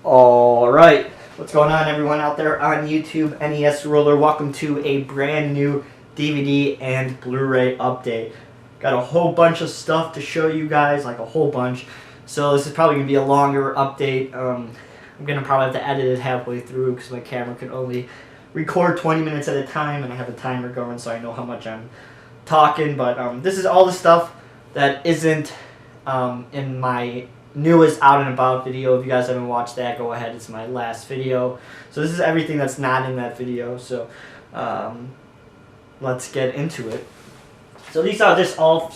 Alright, what's going on everyone out there on YouTube, NES Roller? Welcome to a brand new DVD and Blu-ray update. Got a whole bunch of stuff to show you guys, like a whole bunch. So this is probably going to be a longer update. I'm going to probably have to edit it halfway through because my camera can only record 20 minutes at a time and I have a timer going so I know how much I'm talking. But this is all the stuff that isn't in my newest Out and About video. If you guys haven't watched that, go ahead. It's my last video. So this is everything that's not in that video. So let's get into it. So these are just all,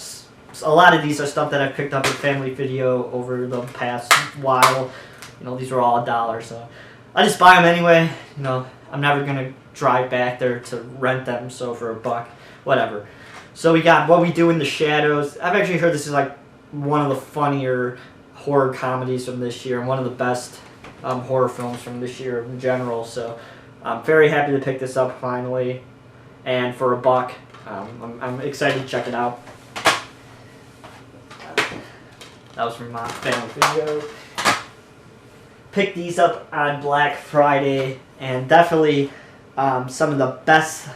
a lot of these are stuff that I've picked up in Family Video over the past while. You know, these are all $1, so I just buy them anyway. You know, I'm never gonna drive back there to rent them, so for $1, whatever. So we got What We Do in the Shadows. I've actually heard this is like one of the funnier horror comedies from this year and one of the best horror films from this year in general. So I'm very happy to pick this up finally, and for $1. I'm excited to check it out. That was from my Family Video. Picked these up on Black Friday, and definitely some of the best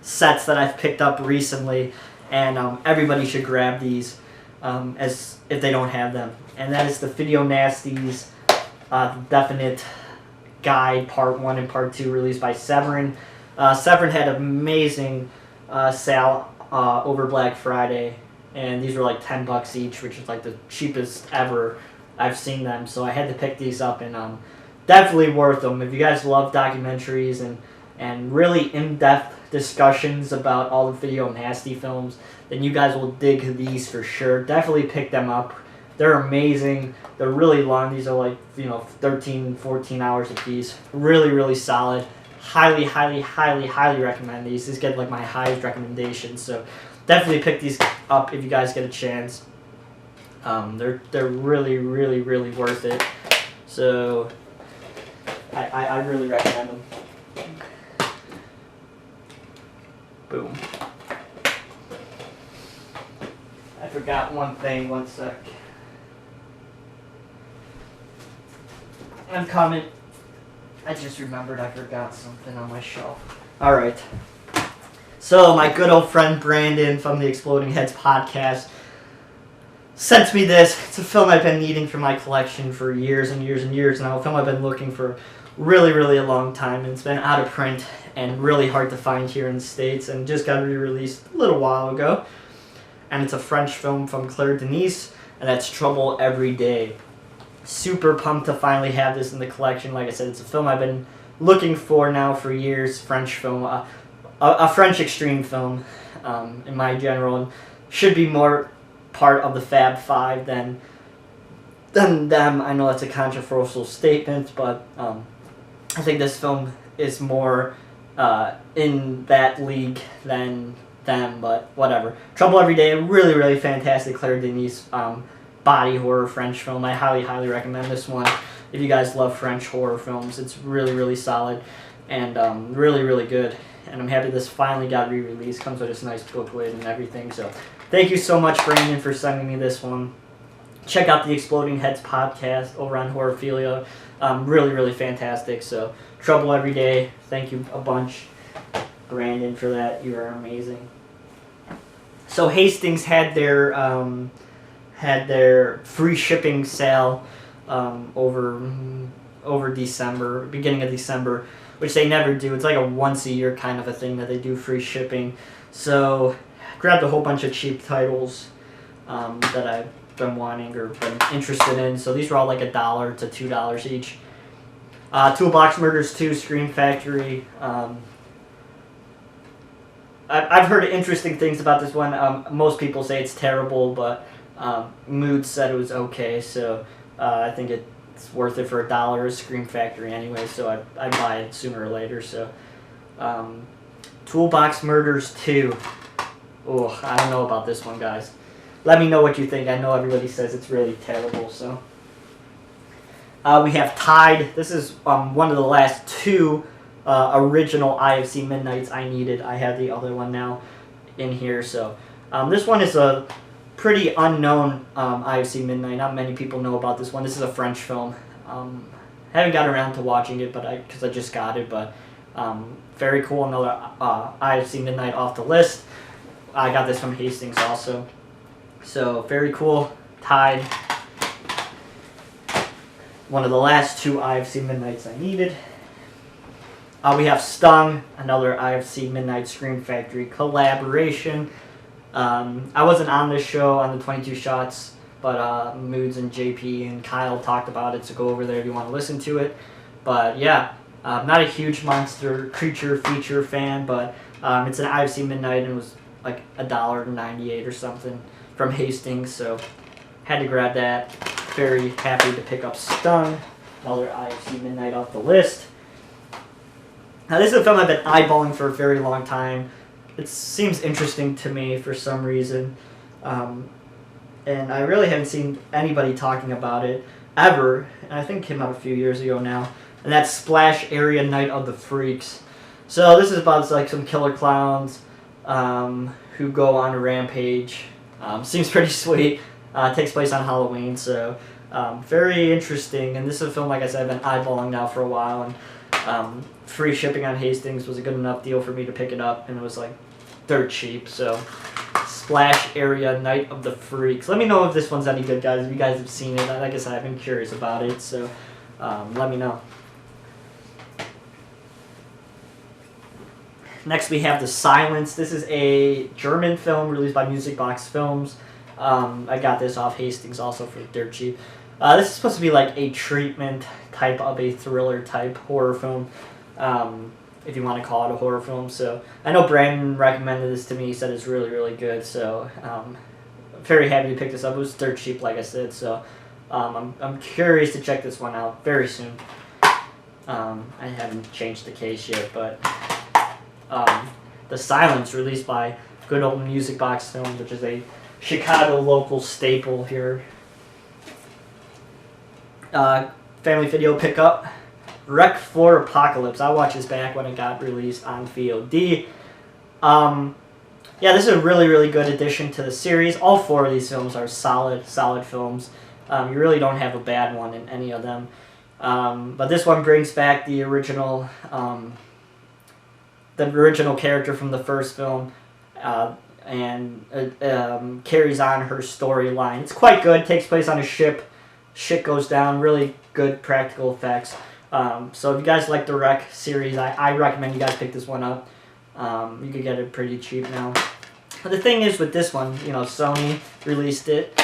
sets that I've picked up recently, and everybody should grab these as if they don't have them. And that is the Video Nasties Definite Guide Part 1 and Part 2 released by Severin. Severin had an amazing sale over Black Friday, and these were like $10 each, which is like the cheapest ever I've seen them. So I had to pick these up, and definitely worth them. If you guys love documentaries and really in-depth discussions about all the Video Nasty films, then you guys will dig these for sure. Definitely pick them up. They're amazing. They're really long. These are like, you know, 13, 14 hours a piece. Really, really solid. Highly, highly, highly, highly recommend these. These get like my highest recommendations. So definitely pick these up if you guys get a chance. They're really, really, really worth it. So I really recommend them. Boom. I forgot one thing. One sec. I'm coming. I just remembered I forgot something on my shelf. Alright. So, my good old friend Brandon from the Exploding Heads podcast sent me this. It's a film I've been needing for my collection for years and years and years now. A film I've been looking for really, really a long time. And it's been out of print and really hard to find here in the States. And just got re-released a little while ago. And it's a French film from Claire Denis. And that's Trouble Every Day. Super pumped to finally have this in the collection. Like I said, it's a film I've been looking for now for years. French film, a French extreme film, in my general, and should be more part of the Fab Five than them. I know that's a controversial statement, but I think this film is more in that league than them. But whatever. Trouble Every Day, really, really fantastic Claire Denis body horror French film. I highly, highly recommend this one. If you guys love French horror films, it's really, really solid and really, really good. And I'm happy this finally got re-released. Comes with this nice booklet and everything. So thank you so much, Brandon, for sending me this one. Check out the Exploding Heads podcast over on Horrorphilia. Really, really fantastic. So Trouble Every Day. Thank you a bunch, Brandon, for that. You are amazing. So Hastings had their free shipping sale over December, beginning of December, which they never do. It's like a once a year kind of a thing that they do free shipping. So grabbed a whole bunch of cheap titles that I've been wanting or been interested in. So these were all like $1 to $2 each. Toolbox Murders 2, Scream Factory. I've heard interesting things about this one. Most people say it's terrible, but Mood said it was okay, so I think it's worth it for $1. Scream Factory anyway, so I buy it sooner or later. So Toolbox Murders 2. Oh, I don't know about this one, guys. Let me know what you think. I know everybody says it's really terrible. So we have Tide. This is one of the last two original IFC Midnights I needed. I have the other one now in here. So this one is a pretty unknown IFC Midnight. Not many people know about this one. This is a French film. haven't gotten around to watching it, but because I just got it. But very cool. Another IFC Midnight off the list. I got this from Hastings also. So very cool. Tied. One of the last two IFC Midnights I needed. We have Stung, another IFC Midnight Scream Factory collaboration. I wasn't on this show on the 22 Shots, but Moods and JP and Kyle talked about it, so go over there if you want to listen to it. But yeah, I'm not a huge monster creature feature fan, but it's an IFC Midnight and it was like $1.98 or something from Hastings, so had to grab that. Very happy to pick up Stung, another IFC Midnight off the list. Now this is a film I've been eyeballing for a very long time. It seems interesting to me for some reason, and I really haven't seen anybody talking about it ever, and I think it came out a few years ago now, and that's Splash Area Night of the Freaks. So this is about like some killer clowns who go on a rampage. Seems pretty sweet. Takes place on Halloween, so very interesting, and this is a film, like I said, I've been eyeballing now for a while, and free shipping on Hastings was a good enough deal for me to pick it up, and it was like dirt cheap. So Splash Area Night of the Freaks. Let me know if this one's any good, guys. If you guys have seen it, like I said, I've been curious about it, so let me know. Next we have The Silence. This is a German film released by Music Box Films. I got this off Hastings also for dirt cheap. This is supposed to be like a treatment type of a thriller type horror film, if you want to call it a horror film. So I know Brandon recommended this to me. He said it's really, really good. So very happy to pick this up. It was dirt cheap, like I said. So I'm curious to check this one out very soon. I haven't changed the case yet, but The Silence, released by good old Music Box Films, which is a Chicago local staple here. Family video pickup. Rec for Apocalypse. I watched this back when it got released on VOD. Yeah, this is a really, really good addition to the series. All four of these films are solid films. You really don't have a bad one in any of them. But this one brings back the original character from the first film, and carries on her storyline. It's quite good. Takes place on a ship. Shit goes down. Really good practical effects. So if you guys like the Rec series, I recommend you guys pick this one up. You could get it pretty cheap now. But the thing is with this one, you know, Sony released it,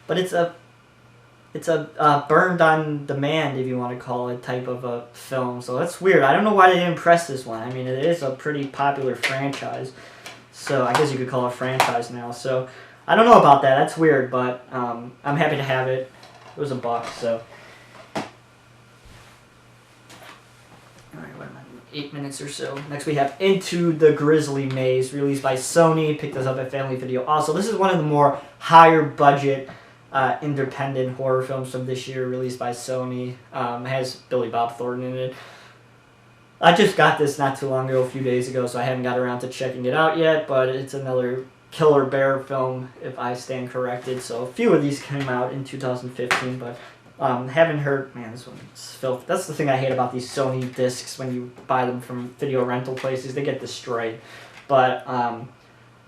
but it's a burned on demand, if you want to call it, type of a film. So that's weird. I don't know why they didn't press this one. I mean, it is a pretty popular franchise. So I guess you could call it a franchise now. So I don't know about that. That's weird, but I'm happy to have it. It was $1, so. Alright, what am I, 8 minutes or so. Next we have Into the Grizzly Maze, released by Sony. Picked this up at Family Video. Also, this is one of the more higher budget independent horror films from this year, released by Sony. It has Billy Bob Thornton in it. I just got this not too long ago, a few days ago, so I haven't got around to checking it out yet, but it's another killer bear film, if I stand corrected. So a few of these came out in 2015, but haven't heard. Man, this one's filth. That's the thing I hate about these Sony discs when you buy them from video rental places. They get destroyed. But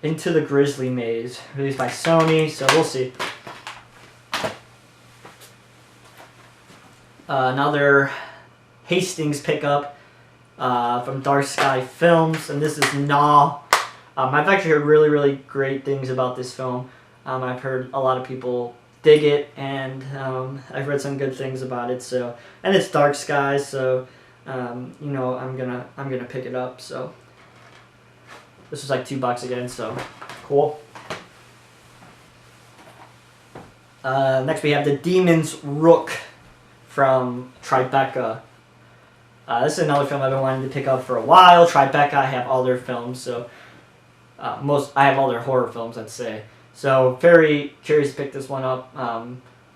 Into the Grizzly Maze, released by Sony, so we'll see. Another Hastings pickup from Dark Sky Films, and this is Gnaw. I've actually heard really, really great things about this film. I've heard a lot of people dig it, and I've read some good things about it. So, and it's Dark Sky, so you know, I'm gonna pick it up. So this was like $2 again, so cool. Next we have The Demon's Rook from Tribeca. This is another film I've been wanting to pick up for a while. Tribeca, I have all their films, so I have all their horror films, I'd say. So very curious to pick this one up.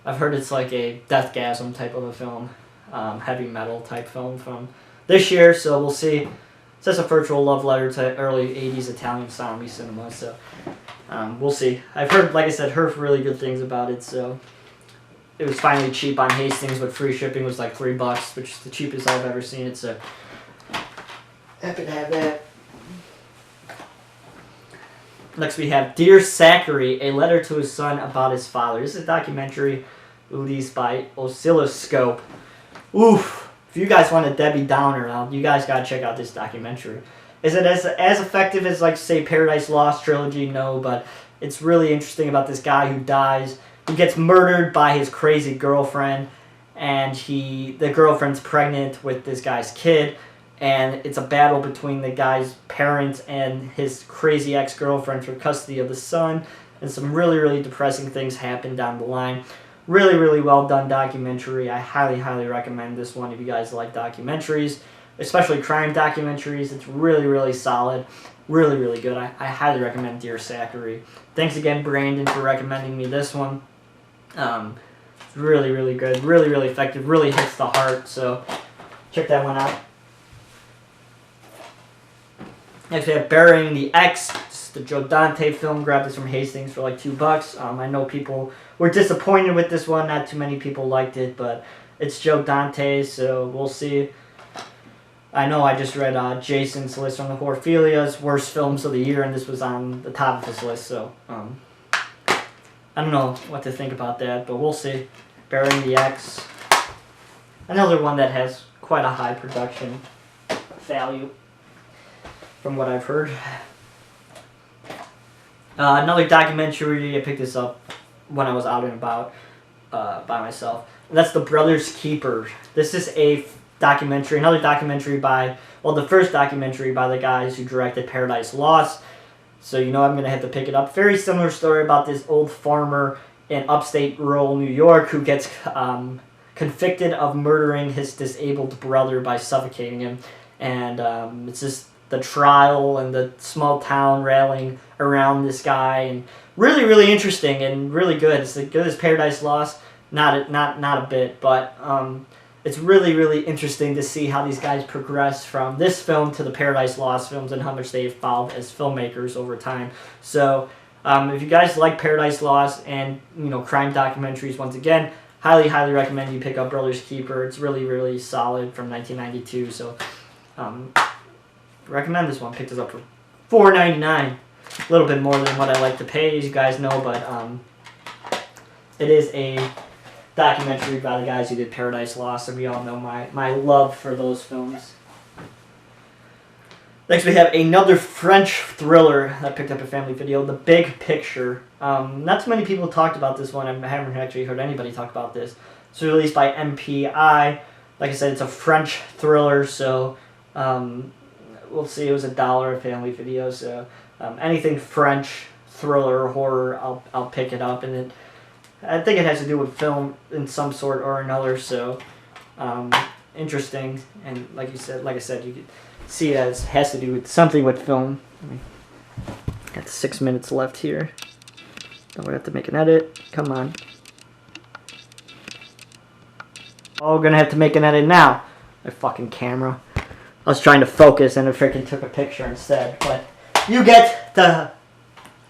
I've heard it's like a Deathgasm type of a film, heavy metal type film from this year, so we'll see. It's just a virtual love letter to early 80s Italian zombie cinema, so we'll see. I've heard, like I said, heard really good things about it, so it was finally cheap on Hastings with free shipping. It was like $3, which is the cheapest I've ever seen it. So happy to have that. Next we have Dear Zachary, a letter to his son about his father. This is a documentary released by Oscilloscope. Oof. If you guys want a Debbie Downer, you guys gotta check out this documentary. Is it as effective as, like, say, Paradise Lost trilogy? No, but it's really interesting about this guy who dies. He gets murdered by his crazy girlfriend, and the girlfriend's pregnant with this guy's kid, and it's a battle between the guy's parents and his crazy ex-girlfriend for custody of the son, and some really, really depressing things happen down the line. Really, really well done documentary. I highly, highly recommend this one if you guys like documentaries, especially crime documentaries. It's really, really solid. Really, really good. I highly recommend Dear Zachary. Thanks again, Brandon, for recommending me this one. It's really, really good. Really, really effective. Really hits the heart. So check that one out. Next we have Burying the Ex. This is the Joe Dante film. Grabbed this from Hastings for like $2. I know people were disappointed with this one. Not too many people liked it, but it's Joe Dante, so we'll see. I know I just read Jason's list from the Horphilia's worst films of the year, and this was on the top of his list, so I don't know what to think about that, but we'll see. Burying the Ex. Another one that has quite a high production value, from what I've heard. Another documentary, I picked this up when I was out and about by myself. And that's The Brothers Keeper. This is a documentary, another documentary by, well, the first documentary by the guys who directed Paradise Lost. So you know I'm going to have to pick it up. Very similar story about this old farmer in upstate rural New York who gets convicted of murdering his disabled brother by suffocating him. And it's just the trial and the small town rallying around this guy. And really, really interesting and really good. It's as good as Paradise Lost. Not a bit, but it's really, really interesting to see how these guys progress from this film to the Paradise Lost films and how much they've evolved as filmmakers over time. So if you guys like Paradise Lost and, you know, crime documentaries, once again, highly, highly recommend you pick up Brothers Keeper. It's really, really solid from 1992. So recommend this one. Picked this up for $4.99. A little bit more than what I like to pay, as you guys know, but it is a documentary by the guys who did Paradise Lost, and we all know my love for those films. Next we have another French thriller that I picked up a family video, The Big Picture. Not too many people talked about this one. I haven't actually heard anybody talk about this. It's released by MPI. Like I said, it's a French thriller, so we'll see. It was $1 a family video, so anything French thriller or horror, I'll pick it up, and I think it has to do with film in some sort or another, so interesting. And like I said, you could see it as has to do with something with film. Got 6 minutes left here. Don't we have to make an edit? Come on. Oh, we're gonna have to make an edit now. My fucking camera. I was trying to focus and it freaking took a picture instead. But you get the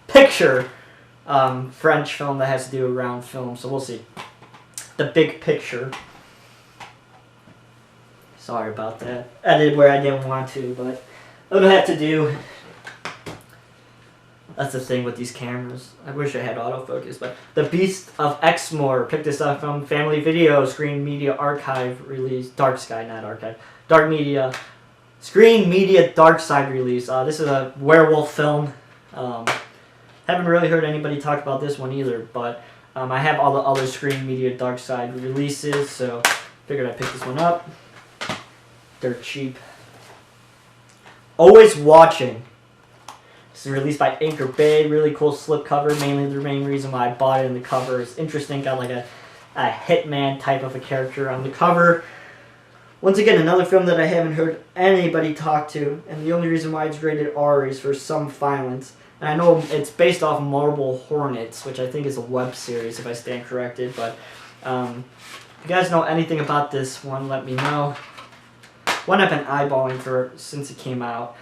picture. French film that has to do around film, so we'll see. The Big Picture. Sorry about that. Edited where I didn't want to, but it'll have to do. That's the thing with these cameras. I wish I had autofocus, but The Beast of Exmoor. Picked this up from Family Video, Screen Media Archive release. Dark Sky, not Archive. Dark Media. Screen Media Dark Side release. This is a werewolf film. Haven't really heard anybody talk about this one either, but I have all the other Screen Media Dark Side releases, so figured I'd pick this one up. They're cheap. Always Watching. This is released by Anchor Bay. Really cool slipcover. Mainly the main reason why I bought it in the cover. It's interesting. Got like a hitman type of a character on the cover. Once again, another film that I haven't heard anybody talk to, and the only reason why it's rated R is for some violence. And I know it's based off Marble Hornets, which I think is a web series, if I stand corrected. But if you guys know anything about this one, let me know. One I've been eyeballing for since it came out,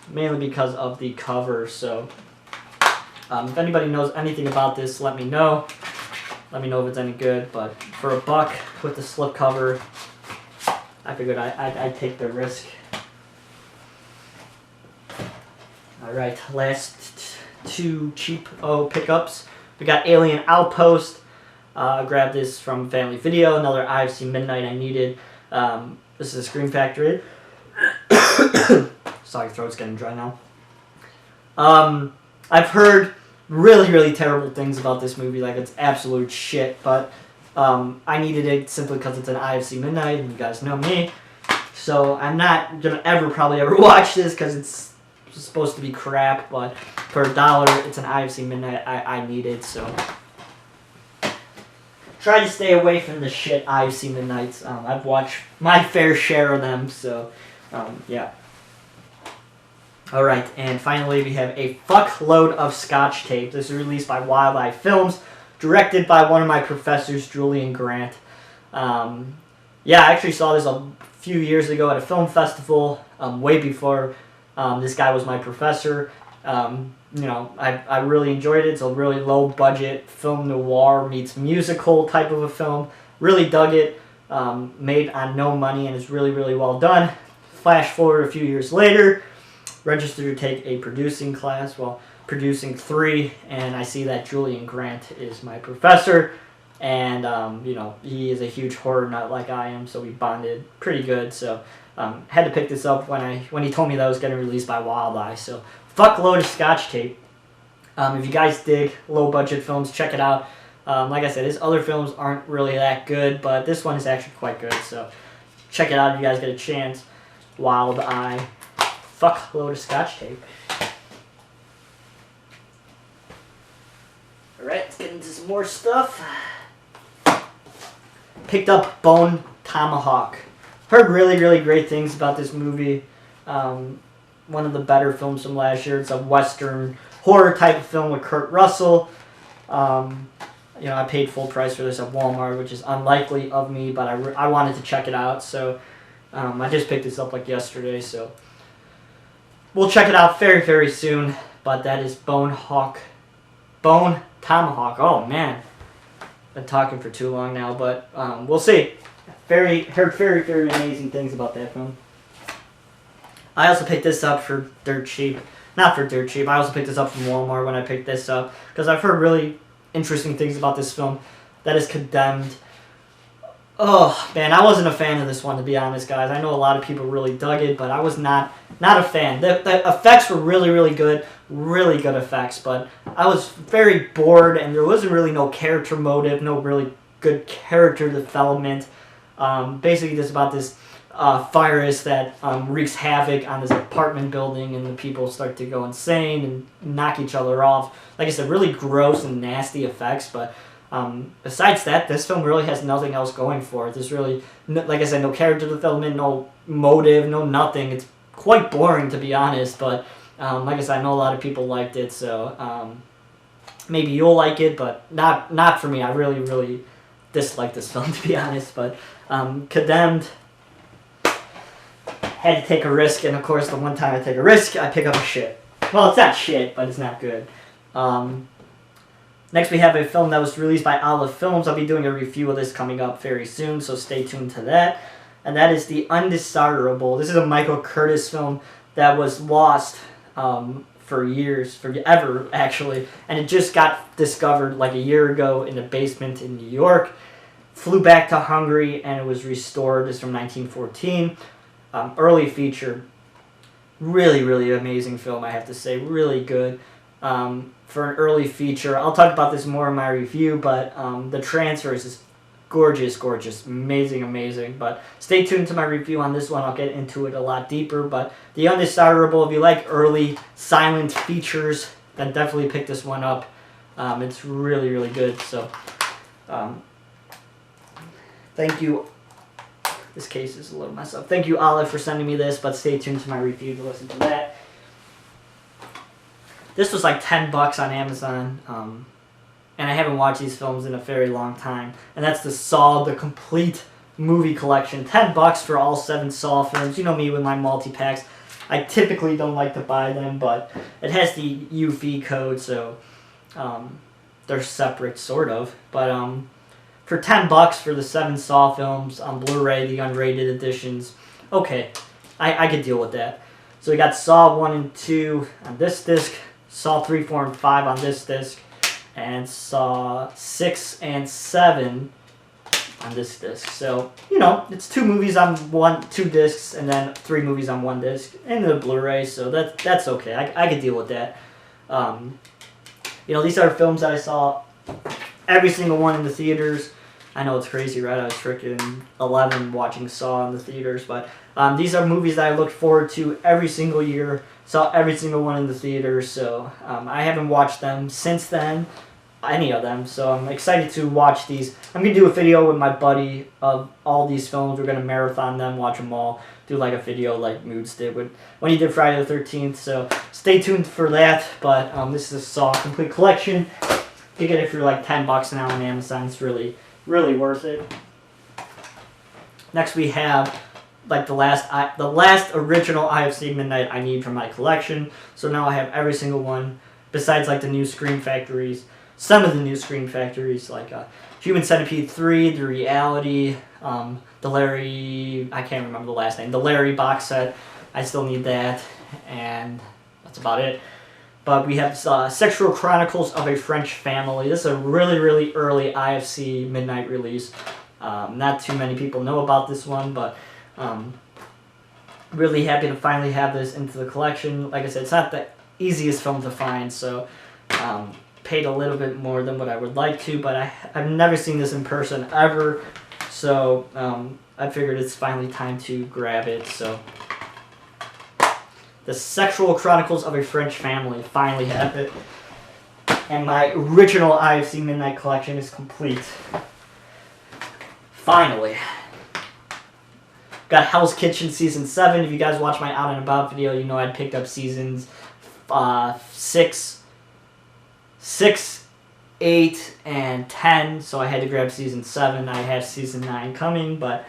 mainly because of the cover. So if anybody knows anything about this, let me know. Let me know if it's any good. But for a buck with the slipcover, I figured I'd take the risk. Alright, last two cheap pickups. We got Alien Outpost. Grabbed this from Family Video. Another IFC Midnight I needed. This is a Scream Factory. Sorry, throat's getting dry now. I've heard really, really terrible things about this movie. Like, it's absolute shit. But I needed it simply because it's an IFC Midnight, and you guys know me. So I'm not gonna probably ever watch this because it's supposed to be crap. But for $1, it's an IFC Midnight I needed. So try to stay away from the shit IFC Midnights. I've watched my fair share of them. So yeah. Alright, and finally we have a fuckload of Scotch tape. This is released by Wildlife Films, directed by one of my professors, Julian Grant. Yeah, I actually saw this a few years ago at a film festival, way before this guy was my professor. You know, I really enjoyed it. It's a really low budget film noir meets musical type of a film. Really dug it. Made on no money and is really, really well done. Flash forward a few years later. Registered to take a producing class, well, producing 3, and I see that Julian Grant is my professor, and, you know, he is a huge horror nut like I am, so we bonded pretty good, so, had to pick this up when he told me that it was getting released by Wildlife, so, fuckload of Scotch tape. If you guys dig low-budget films, check it out. Like I said, his other films aren't really that good, but this one is actually quite good, so, check it out if you guys get a chance. Wild Eye. Fuckload of Scotch tape. Alright, let's get into some more stuff. Picked up Bone Tomahawk. Heard really, really great things about this movie. One of the better films from last year. It's a Western horror type of film with Kurt Russell. You know, I paid full price for this at Walmart, which is unlikely of me, but I wanted to check it out. So I just picked this up like yesterday, so we'll check it out very, very soon, but that is Bone Tomahawk. Oh, man. Been talking for too long now, but we'll see. Heard very, very amazing things about that film. I also picked this up for dirt cheap. Not for dirt cheap. I also picked this up from Walmart when I picked this up, because I've heard really interesting things about this film. That is Condemned. Oh, man, I wasn't a fan of this one, to be honest, guys. I know a lot of people really dug it, but I was not a fan. The effects were really, really good effects, but I was very bored, and there wasn't really no character motive, no really good character development. Basically, just about this virus that wreaks havoc on this apartment building, and the people start to go insane and knock each other off. Like I said, really gross and nasty effects, but besides that, this film really has nothing else going for it. There's really, like I said, no character development, no motive, no nothing. It's quite boring, to be honest, but like I said, I know a lot of people liked it, so maybe you'll like it, but not for me. I really, really dislike this film, to be honest, but Condemned, had to take a risk, and of course, the one time I take a risk, I pick up a shit. Well, it's not shit, but it's not good. Next, we have a film that was released by Olive Films. I'll be doing a review of this coming up very soon, so stay tuned to that. And that is The Undesirable. This is a Michael Curtis film that was lost for years, forever, actually. And it just got discovered like a year ago in a basement in New York. Flew back to Hungary, and it was restored. It's from 1914. Early feature. Really, really amazing film, I have to say. Really good. For an early feature. I'll talk about this more in my review, but the transfer is just gorgeous, gorgeous, amazing, amazing. But stay tuned to my review on this one. I'll get into it a lot deeper. But The Undesirable, if you like early silent features, then definitely pick this one up. It's really, really good. So, thank you. This case is a little messed up. Thank you, Olive, for sending me this, but stay tuned to my review to listen to that. This was like $10 on Amazon, and I haven't watched these films in a very long time. And that's the Saw, the complete movie collection. $10 for all 7 Saw films. You know me with my multi-packs. I typically don't like to buy them, but it has the UV code, so they're separate, sort of. But for $10 for the 7 Saw films on Blu-ray, the unrated editions, okay, I could deal with that. So we got Saw 1 and 2 on this disc, Saw 3, 4, and 5 on this disc, and Saw 6 and 7 on this disc. So, you know, it's 2 movies on 2 discs, and then 3 movies on 1 disc, and the Blu-ray, so that's okay. I could deal with that. You know, these are films that I saw every single one in the theaters. I know it's crazy, right? I was freaking 11 watching Saw in the theaters, but these are movies that I looked forward to every single year. Saw every single one in the theaters, so I haven't watched them since then, any of them, so I'm excited to watch these. I'm going to do a video with my buddy of all these films. We're going to marathon them, watch them all, do like a video like Moods did when he did Friday the 13th, so stay tuned for that. But this is a Saw complete collection. You get it for like $10 now on Amazon. It's really worth it. Next we have like the last original IFC Midnight I need for my collection. So now I have every single one, besides like the new Scream Factories. Some of the new Scream Factories, like Human Centipede 3, The Reality, the Larry, I can't remember the last name, the Larry box set. I still need that, and that's about it. But we have Sexual Chronicles of a French Family. This is a really early IFC Midnight release. Not too many people know about this one, but really happy to finally have this into the collection. Like I said, it's not the easiest film to find, so paid a little bit more than what I would like to, but I've never seen this in person ever, so I figured it's finally time to grab it. So the Sexual Chronicles of a French Family, finally have it, and my original IFC Midnight collection is complete. Finally. Got Hell's Kitchen Season 7. If you guys watch my Out and About video, you know I'd picked up Seasons 6, 8, and 10, so I had to grab Season 7. I have Season 9 coming, but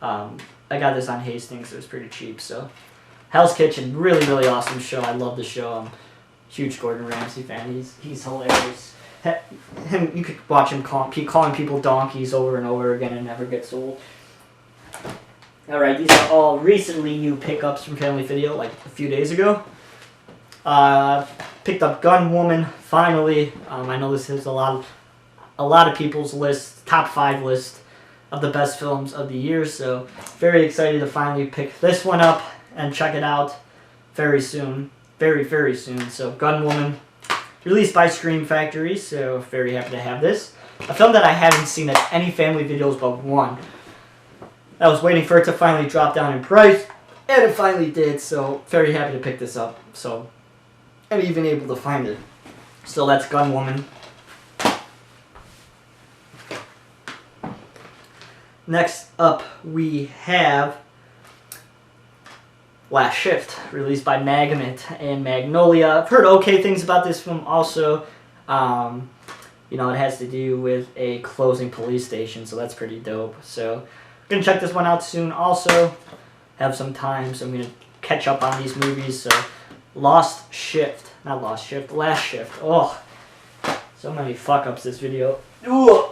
I got this on Hastings, so it was pretty cheap. So Hell's Kitchen, really awesome show. I love the show. I'm a huge Gordon Ramsay fan. He's hilarious. You could watch him keep calling people donkeys over and over again and never gets old. Alright, these are all recently new pickups from Family Video, like a few days ago. Picked up Gun Woman, finally. I know this is a lot of people's list, top 5 list of the best films of the year, so very excited to finally pick this one up and check it out very soon. Very soon. So Gun Woman, released by Scream Factory, so very happy to have this. A film that I haven't seen at any Family Videos but one. I was waiting for it to finally drop down in price, and it finally did, so very happy to pick this up. So, and even able to find it. So that's Gun Woman. Next up we have Last Shift, released by Magnet and Magnolia. I've heard okay things about this film also. You know, it has to do with a closing police station, so that's pretty dope. So I'm going to check this one out soon also. Have some time, so I'm going to catch up on these movies. So Last Shift. Oh, so many fuck-ups this video. Ooh.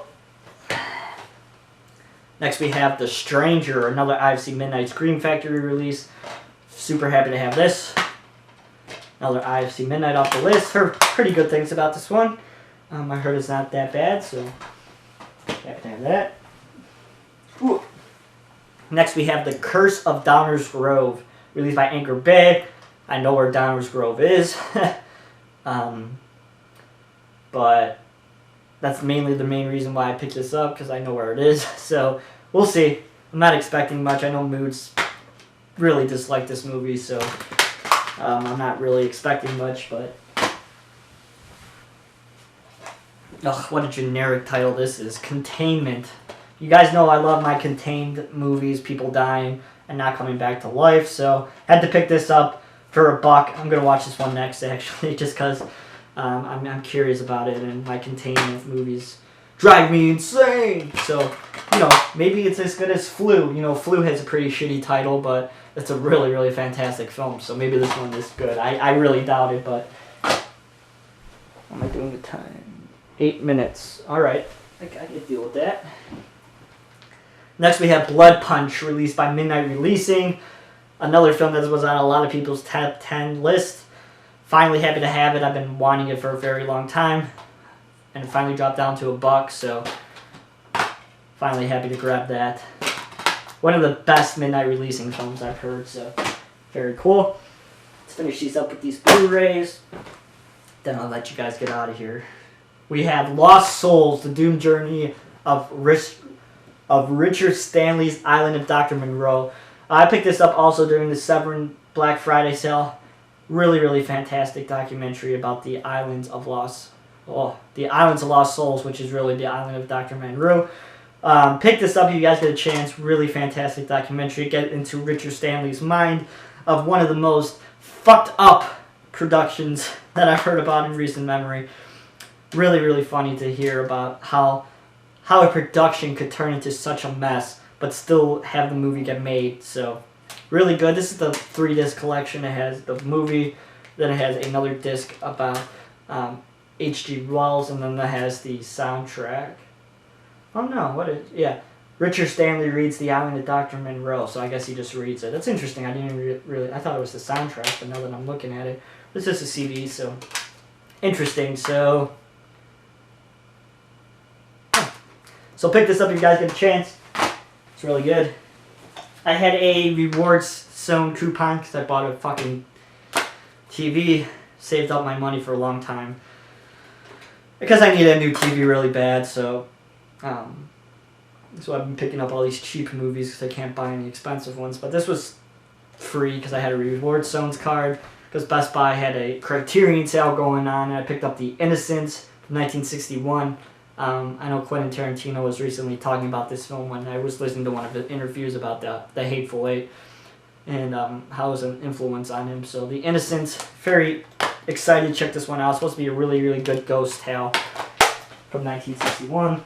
Next we have The Stranger, another IFC Midnight Scream Factory release. Super happy to have this. Another IFC Midnight off the list. Heard pretty good things about this one. I heard it's not that bad, so happy to have that. Ooh. Next we have The Curse of Downers Grove, released by Anchor Bay. I know where Downers Grove is. But that's mainly the main reason why I picked this up, because I know where it is. So we'll see. I'm not expecting much. I know Moods really dislike this movie, so I'm not really expecting much, but ugh, what a generic title this is. Containment. You guys know I love my contained movies, people dying and not coming back to life, so had to pick this up for $1. I'm going to watch this one next, actually, just because I'm curious about it, and my containment movies drive me insane. So, you know, maybe it's as good as Flu. You know, Flu has a pretty shitty title, but it's a really fantastic film, so maybe this one is good. I really doubt it, but what am I doing with time? 8 minutes. Alright, I can deal with that. Next we have Blood Punch, released by Midnight Releasing. Another film that was on a lot of people's top 10 list. Finally happy to have it. I've been wanting it for a very long time. And it finally dropped down to $1, so finally happy to grab that. One of the best Midnight Releasing films I've heard, so very cool. Let's finish these up with these Blu-rays. Then I'll let you guys get out of here. We have Lost Souls, The Doomed Journey of Richard Stanley's Island of Dr. Monroe. I picked this up also during the Severin Black Friday sale. Really fantastic documentary about the Islands of Lost Souls, which is really the Island of Dr. Monroe. Pick this up if you guys get a chance. Really fantastic documentary. Get into Richard Stanley's mind of one of the most fucked up productions that I've heard about in recent memory. Really funny to hear about how a production could turn into such a mess but still have the movie get made. So really good. This is the 3-disc collection. It has the movie, then it has another disc about H.G. Wells, and then it has the soundtrack. Oh no, yeah. Richard Stanley reads The Island of Dr. Monroe, so I guess he just reads it. That's interesting. I didn't really, I thought it was the soundtrack, but now that I'm looking at it, it's just a CD, so interesting. So pick this up if you guys get a chance. It's really good. I had a rewards zone coupon because I bought a fucking TV, saved up my money for a long time because I need a new TV really bad, so I've been picking up all these cheap movies because I can't buy any expensive ones. But this was free because I had a Reward Zones card because Best Buy had a Criterion sale going on, and I picked up The Innocents from 1961. I know Quentin Tarantino was recently talking about this film when I was listening to one of the interviews about the Hateful Eight and how it was an influence on him. So The Innocents, very excited to check this one out. It's supposed to be a really good ghost tale from 1961.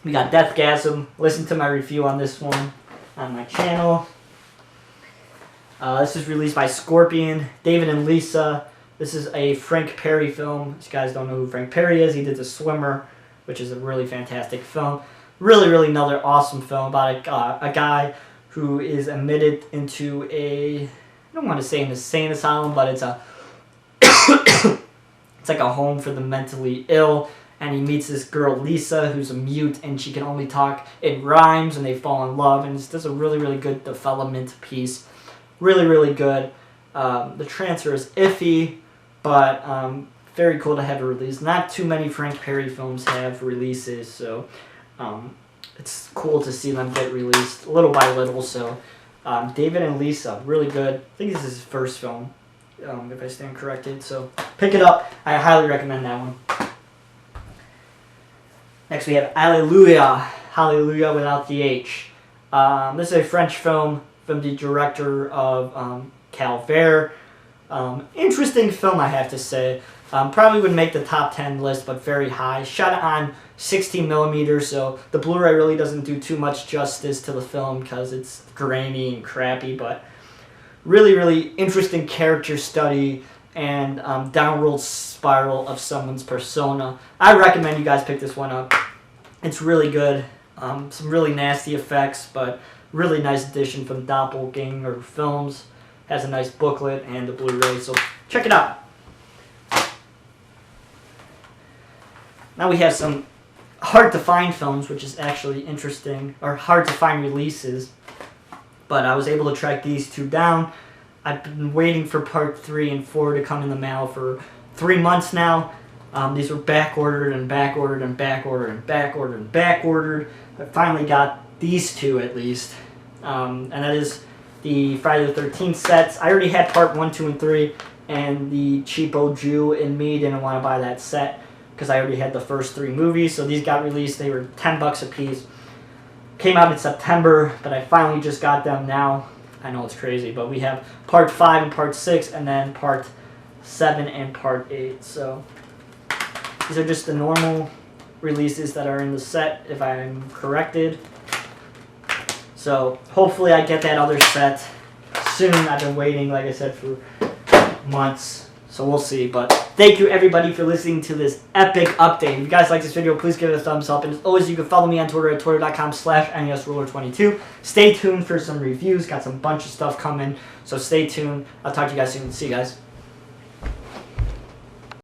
We got Deathgasm. Listen to my review on this one on my channel. This is released by Scorpion. David and Lisa. This is a Frank Perry film. If you guys don't know who Frank Perry is, he did The Swimmer, which is a really fantastic film. Really another awesome film about a guy who is admitted into I don't want to say an insane asylum, but it's it's like a home for the mentally ill. And he meets this girl, Lisa, who's a mute, and she can only talk in rhymes, and they fall in love. And it's just a really good development piece. Really good. The transfer is iffy, but very cool to have a release. Not too many Frank Perry films have releases, so it's cool to see them get released little by little. So David and Lisa, really good. I think this is his first film, if I stand corrected. So pick it up. I highly recommend that one. Next we have Hallelujah without the H. This is a French film from the director of Calvaire. Interesting film, I have to say. Probably would make the top 10 list, but very high. Shot on 16mm, so the Blu-ray really doesn't do too much justice to the film because it's grainy and crappy, but really interesting character study and downward spiral of someone's persona. I recommend you guys pick this one up. It's really good. Some really nasty effects, but really nice addition from Doppelganger Films. Has a nice booklet and the Blu-ray, so check it out. Now we have some hard to find films, which is actually interesting, or hard to find releases, but I was able to track these two down. I've been waiting for part 3 and 4 to come in the mail for 3 months now. These were back-ordered and back-ordered and back-ordered and back-ordered and back-ordered. I finally got these two at least, and that is the Friday the 13th sets. I already had part 1, 2, and 3, and the cheapo Jew in me didn't want to buy that set because I already had the first 3 movies, so these got released. They were $10 a piece. Came out in September, but I finally just got them now. I know it's crazy, but we have part 5 and part 6, and then part 7 and part 8. So these are just the normal releases that are in the set, if I'm corrected. So hopefully I get that other set soon. I've been waiting, like I said, for months. So we'll see. But thank you everybody for listening to this epic update. If you guys like this video, please give it a thumbs up. And as always, you can follow me on Twitter at twitter.com/NESRuler22. Stay tuned for some reviews. Got some bunch of stuff coming. So stay tuned. I'll talk to you guys soon. See you guys.